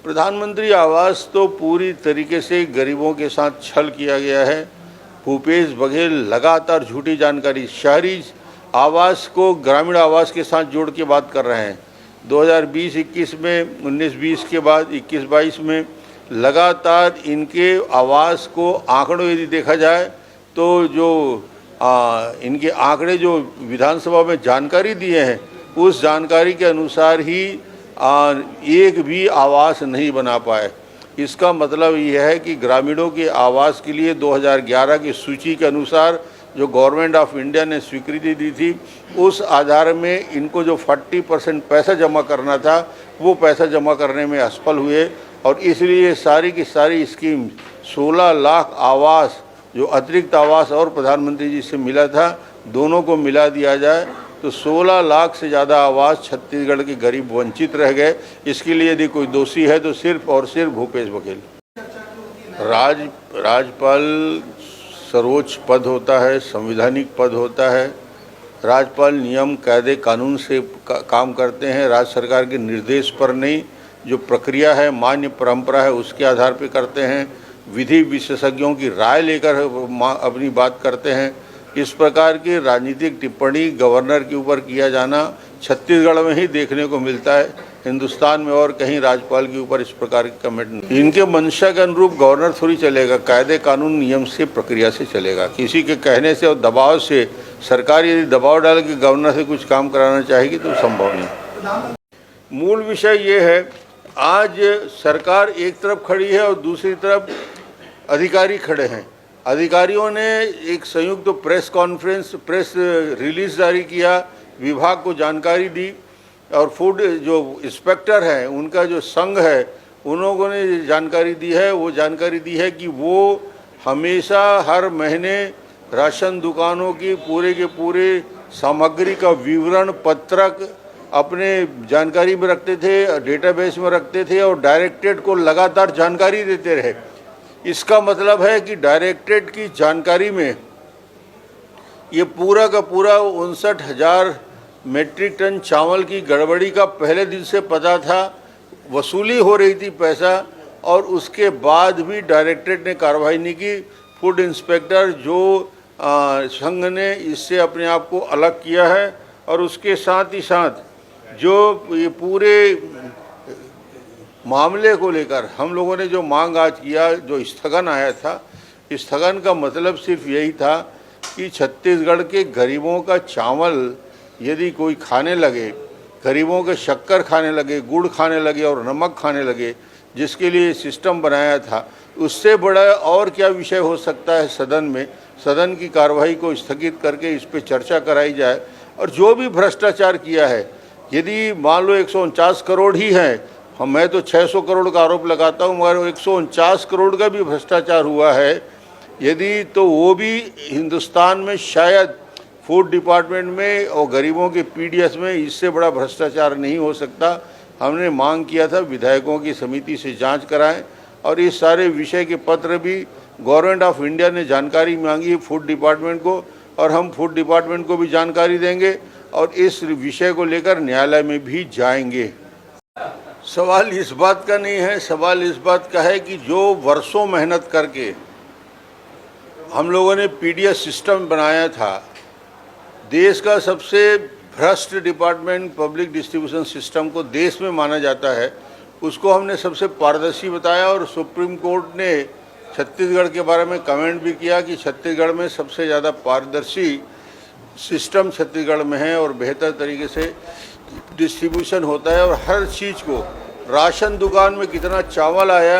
प्रधानमंत्री आवास तो पूरी तरीके से गरीबों के साथ छल किया गया है। भूपेश बघेल लगातार झूठी जानकारी, शहरी आवास को ग्रामीण आवास के साथ जोड़ के बात कर रहे हैं। 2020-21 में, 19-20 के बाद 21-22 में लगातार इनके आवास को आंकड़ों यदि देखा जाए तो जो इनके आंकड़े जो विधानसभा में जानकारी दिए हैं उस जानकारी के अनुसार ही एक भी आवास नहीं बना पाए। इसका मतलब यह है कि ग्रामीणों के आवास के लिए 2011 की सूची के अनुसार जो गवर्नमेंट ऑफ इंडिया ने स्वीकृति दी थी उस आधार में इनको जो 40% पैसा जमा करना था वो पैसा जमा करने में असफल हुए और इसलिए सारी की सारी स्कीम 16 लाख आवास जो अतिरिक्त आवास और प्रधानमंत्री जी से मिला था दोनों को मिला दिया जाए तो 16 लाख से ज़्यादा आवास छत्तीसगढ़ के गरीब वंचित रह गए। इसके लिए यदि कोई दोषी है तो सिर्फ और सिर्फ भूपेश बघेल। राज्यपाल सर्वोच्च पद होता है, संवैधानिक पद होता है। राज्यपाल नियम कायदे कानून से काम करते हैं, राज्य सरकार के निर्देश पर नहीं। जो प्रक्रिया है, मान्य परंपरा है, उसके आधार पर करते हैं। विधि विशेषज्ञों की राय लेकर अपनी बात करते हैं। इस प्रकार की राजनीतिक टिप्पणी गवर्नर के ऊपर किया जाना छत्तीसगढ़ में ही देखने को मिलता है। हिंदुस्तान में और कहीं राज्यपाल के ऊपर इस प्रकार की कमेंट नहीं। इनके मंशा के अनुरूप गवर्नर थोड़ी चलेगा, कायदे कानून नियम से प्रक्रिया से चलेगा। किसी के कहने से और दबाव से सरकार यदि दबाव डाल के गवर्नर से कुछ काम कराना चाहेगी तो संभव नहीं। मूल विषय ये है, आज सरकार एक तरफ खड़ी है और दूसरी तरफ अधिकारी खड़े हैं। अधिकारियों ने एक संयुक्त प्रेस कॉन्फ्रेंस, प्रेस रिलीज जारी किया, विभाग को जानकारी दी और फूड जो इंस्पेक्टर हैं उनका जो संघ है उन लोगों ने जानकारी दी है। वो जानकारी दी है कि वो हमेशा हर महीने राशन दुकानों की पूरे के पूरे सामग्री का विवरण पत्रक अपने जानकारी में रखते थे, डेटाबेस में रखते थे और डायरेक्टरेट को लगातार जानकारी देते रहे। इसका मतलब है कि डायरेक्टरेट की जानकारी में ये पूरा का पूरा 59,000 मेट्रिक टन चावल की गड़बड़ी का पहले दिन से पता था, वसूली हो रही थी पैसा और उसके बाद भी डायरेक्टरेट ने कार्रवाई नहीं की। फूड इंस्पेक्टर जो संघ ने इससे अपने आप को अलग किया है और उसके साथ ही साथ जो ये पूरे मामले को लेकर हम लोगों ने जो मांग आज किया, जो स्थगन आया था, स्थगन का मतलब सिर्फ यही था कि छत्तीसगढ़ के गरीबों का चावल यदि कोई खाने लगे, गरीबों के शक्कर खाने लगे, गुड़ खाने लगे और नमक खाने लगे, जिसके लिए सिस्टम बनाया था, उससे बड़ा और क्या विषय हो सकता है सदन में। सदन की कार्रवाई को स्थगित करके इस पर चर्चा कराई जाए और जो भी भ्रष्टाचार किया है, यदि मान लो 149 करोड़ ही है, मैं तो 600 करोड़ का आरोप लगाता हूँ, मगर 149 करोड़ का भी भ्रष्टाचार हुआ है यदि, तो वो भी हिंदुस्तान में शायद फूड डिपार्टमेंट में और गरीबों के पीडीएस में इससे बड़ा भ्रष्टाचार नहीं हो सकता। हमने मांग किया था विधायकों की समिति से जांच कराएं और इस सारे विषय के पत्र भी गवर्नमेंट ऑफ इंडिया ने जानकारी मांगी है फूड डिपार्टमेंट को और हम फूड डिपार्टमेंट को भी जानकारी देंगे और इस विषय को लेकर न्यायालय में भी जाएंगे। सवाल इस बात का नहीं है, सवाल इस बात का है कि जो वर्षों मेहनत करके हम लोगों ने पीडीएस सिस्टम बनाया था, देश का सबसे भ्रष्ट डिपार्टमेंट पब्लिक डिस्ट्रीब्यूशन सिस्टम को देश में माना जाता है, उसको हमने सबसे पारदर्शी बताया और सुप्रीम कोर्ट ने छत्तीसगढ़ के बारे में कमेंट भी किया कि छत्तीसगढ़ में सबसे ज़्यादा पारदर्शी सिस्टम छत्तीसगढ़ में है और बेहतर तरीके से डिस्ट्रीब्यूशन होता है और हर चीज़ को, राशन दुकान में कितना चावल आया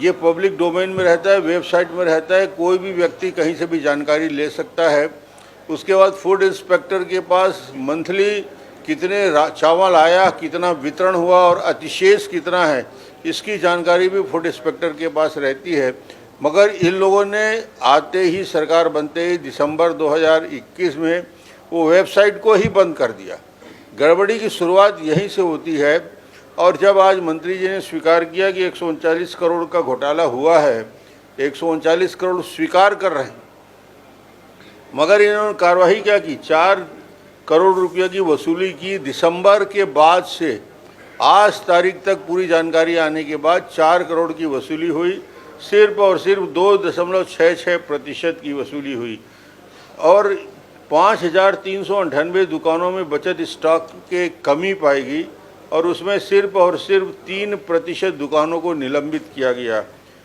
ये पब्लिक डोमेन में रहता है, वेबसाइट में रहता है, कोई भी व्यक्ति कहीं से भी जानकारी ले सकता है। उसके बाद फूड इंस्पेक्टर के पास मंथली कितने चावल आया, कितना वितरण हुआ और अतिशेष कितना है, इसकी जानकारी भी फूड इंस्पेक्टर के पास रहती है। मगर इन लोगों ने आते ही, सरकार बनते ही दिसंबर 2021 में वो वेबसाइट को ही बंद कर दिया। गड़बड़ी की शुरुआत यहीं से होती है और जब आज मंत्री जी ने स्वीकार किया कि 139 करोड़ का घोटाला हुआ है, 139 करोड़ स्वीकार कर रहे हैं, मगर इन्होंने कार्रवाई क्या की, 4 करोड़ रुपये की वसूली की दिसंबर के बाद से आज तारीख तक पूरी जानकारी आने के बाद 4 करोड़ की वसूली हुई, सिर्फ और सिर्फ 2.66% की वसूली हुई और 5,398 दुकानों में बचत स्टॉक के कमी पाई गई और उसमें सिर्फ और सिर्फ 3% दुकानों को निलंबित किया गया।